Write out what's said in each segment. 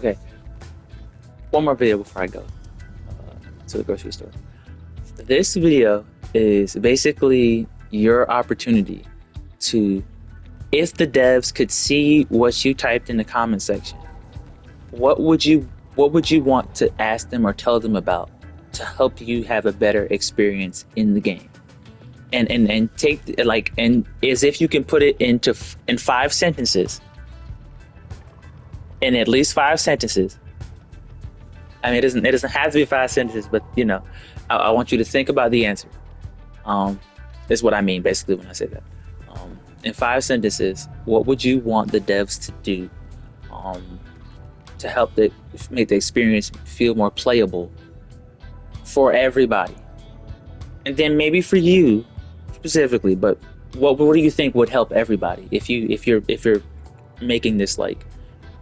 Okay, one more video before I go to the grocery store. This video is basically your opportunity to, if the devs could see what you typed in the comment section, what would you want to ask them or tell them about to help you have a better experience in the game? And take like, and as if you can put it in 5 sentences, in at least 5 sentences. I mean, it doesn't have to be 5 sentences, but I want you to think about the answer. Um, is what I mean basically when I say that. In 5 sentences, what would you want the devs to do um, to help make the experience feel more playable for everybody? And then maybe for you specifically, but what do you think would help everybody if you're making this, like,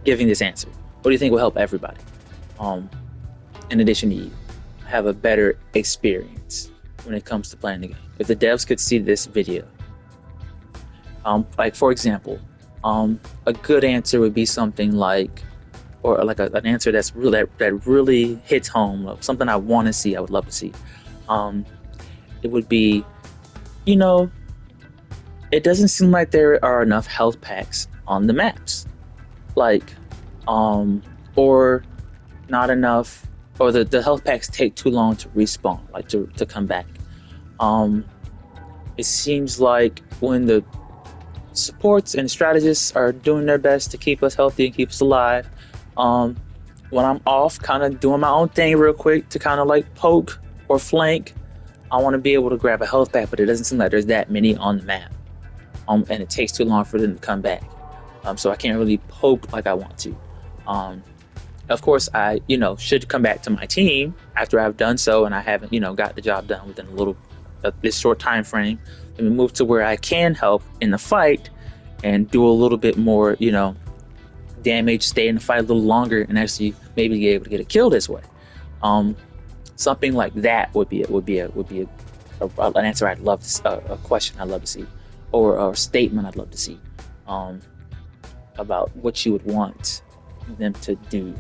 giving this answer? What do you think will help everybody? Um, in addition to you, have a better experience when it comes to playing the game. If the devs could see this video, like for example, a good answer would be something like, or like an answer that really hits home, something I want to see, I would love to see. Um, it would be, you know, it doesn't seem like there are enough health packs on the maps, like, or not enough, or the health packs take too long to respawn, like to come back. Um, it seems like when the supports and strategists are doing their best to keep us healthy and keep us alive, um, when I'm off, kind of doing my own thing real quick to kind of like poke or flank, I want to be able to grab a health pack, but it doesn't seem like there's that many on the map. And it takes too long for them to come back. So I can't really poke like I want to. Um, of course, I should come back to my team after I've done so, and I haven't got the job done within this short time frame. Let me move to where I can help in the fight and do a little bit more damage, stay in the fight a little longer, and actually maybe be able to get a kill this way. Um, Something like that would be an answer I'd love to, a question I'd love to see, or a statement I'd love to see, um, about what you would want them to do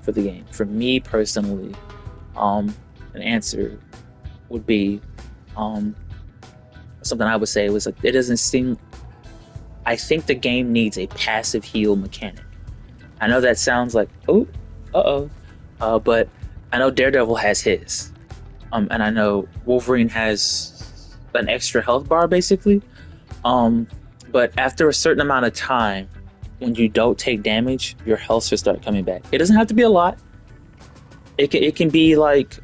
for the game. For me personally, an answer would be, something I would say was like, it doesn't seem. I think the game needs a passive heal mechanic. I know that sounds like, oh, but I know Daredevil has his, and I know Wolverine has an extra health bar basically. Um, but after a certain amount of time, when you don't take damage, your health should start coming back. It doesn't have to be a lot. It can be like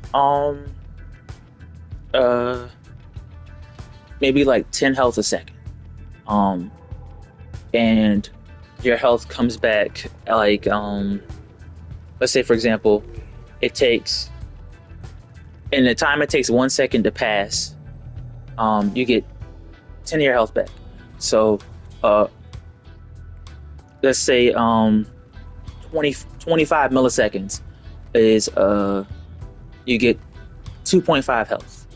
uh maybe like 10 health a second. Um, and your health comes back like, let's say for example, it takes in the time it takes 1 second to pass, you get 10 of your health back. So uh let's say 25 milliseconds is you get 2.5 health.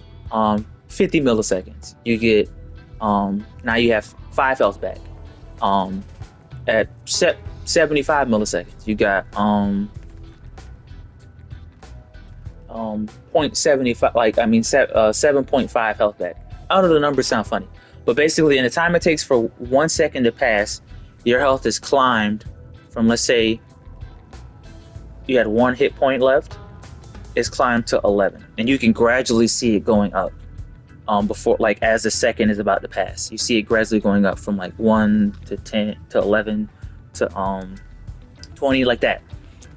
50 milliseconds you get, now you have 5 health back. At 75 milliseconds you got 0.75, like, I mean, 7.5 health back. I don't know, the numbers sound funny, but basically in the time it takes for 1 second to pass, your health is climbed from, let's say you had 1 hit point left, it's climbed to 11, and you can gradually see it going up. Before, like, as the second is about to pass, you see it gradually going up from like 1 to 10 to 11 to 20, like that.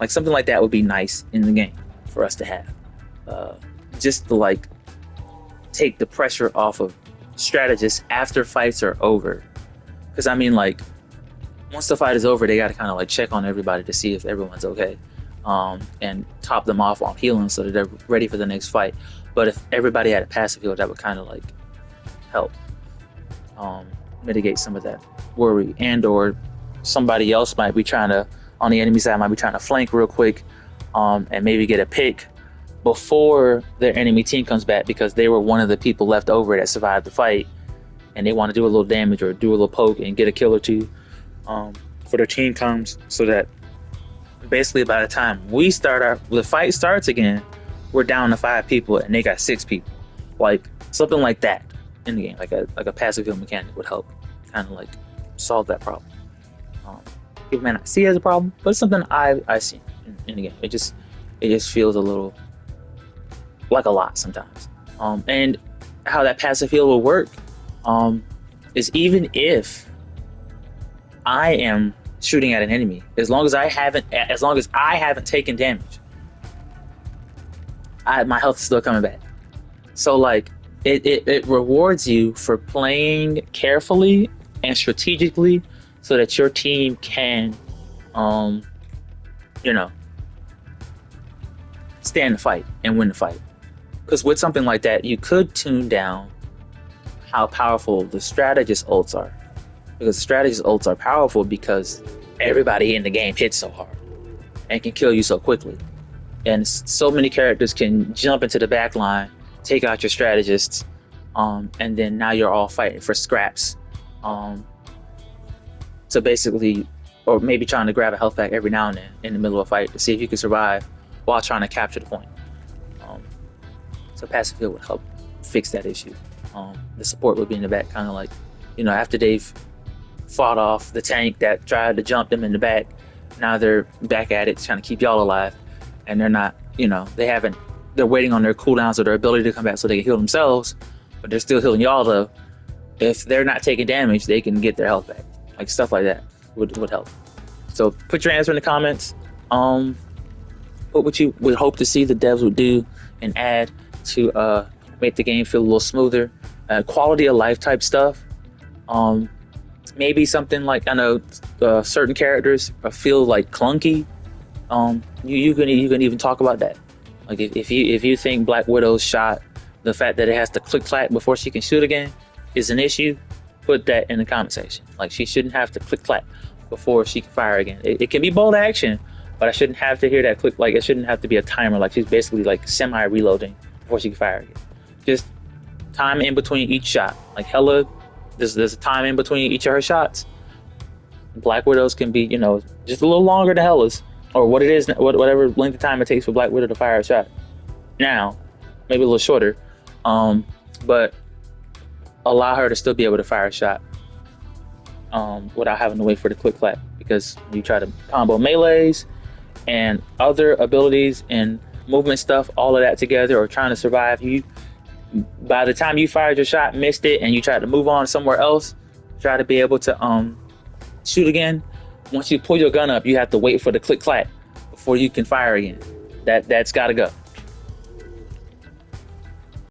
Like something like that would be nice in the game for us to have, uh, just to like take the pressure off of strategists after fights are over. Because I mean, like, once the fight is over, they got to kind of like check on everybody to see if everyone's okay, and top them off on healing so that they're ready for the next fight. But if everybody had a passive heal, that would kind of like help mitigate some of that worry, and or somebody else might be trying to, on the enemy side, might be trying to flank real quick, and maybe get a pick before their enemy team comes back because they were one of the people left over that survived the fight, and they want to do a little damage or do a little poke and get a kill or two, for their team comes, so that Basically, by the time the fight starts again, we're down to 5 people and they got 6 people. Like something like that in the game, like a passive heal mechanic would help kind of like solve that problem. Um, People may not see it as a problem, but it's something I see in the game. It just feels a little like a lot sometimes. And how that passive heal will work is even if I am shooting at an enemy, as long as I haven't taken damage, my health is still coming back. So like it rewards you for playing carefully and strategically so that your team can um you know stand the fight and win the fight. Because with something like that, you could tune down how powerful the strategist ults are. Because strategist ults are powerful because everybody in the game hits so hard and can kill you so quickly. And so many characters can jump into the back line, take out your strategists, and then now you're all fighting for scraps. So basically, or maybe trying to grab a health pack every now and then in the middle of a fight to see if you can survive while trying to capture the point. So passive heal would help fix that issue. The support would be in the back, kind of like, after they've fought off the tank that tried to jump them in the back, now they're back at it trying to keep y'all alive, and they're not, they're waiting on their cooldowns or their ability to come back so they can heal themselves, but they're still healing y'all though. If they're not taking damage, they can get their health back. Like stuff like that would help. So put your answer in the comments. What you would hope to see the devs would do and add to make the game feel a little smoother. Quality of life type stuff. Maybe something like, I know certain characters feel like clunky. You can even talk about that. Like if you think Black Widow's shot, the fact that it has to click clack before she can shoot again is an issue, put that in the comment section. Like she shouldn't have to click clack before she can fire again. It can be bold action, but I shouldn't have to hear that click. Like it shouldn't have to be a timer. Like she's basically like semi reloading before she can fire again. Just time in between each shot. Like Hela, there's a time in between each of her shots. Black Widows can be, just a little longer than Hela's, or what it is, whatever length of time it takes for Black Widow to fire a shot. Now, maybe a little shorter, but allow her to still be able to fire a shot without having to wait for the click clap. Because you try to combo melees and other abilities and movement stuff, all of that together, or trying to survive, by the time you fired your shot, missed it, and you tried to move on somewhere else, try to be able to shoot again. Once you pull your gun up, you have to wait for the click clack before you can fire again. That's got to go.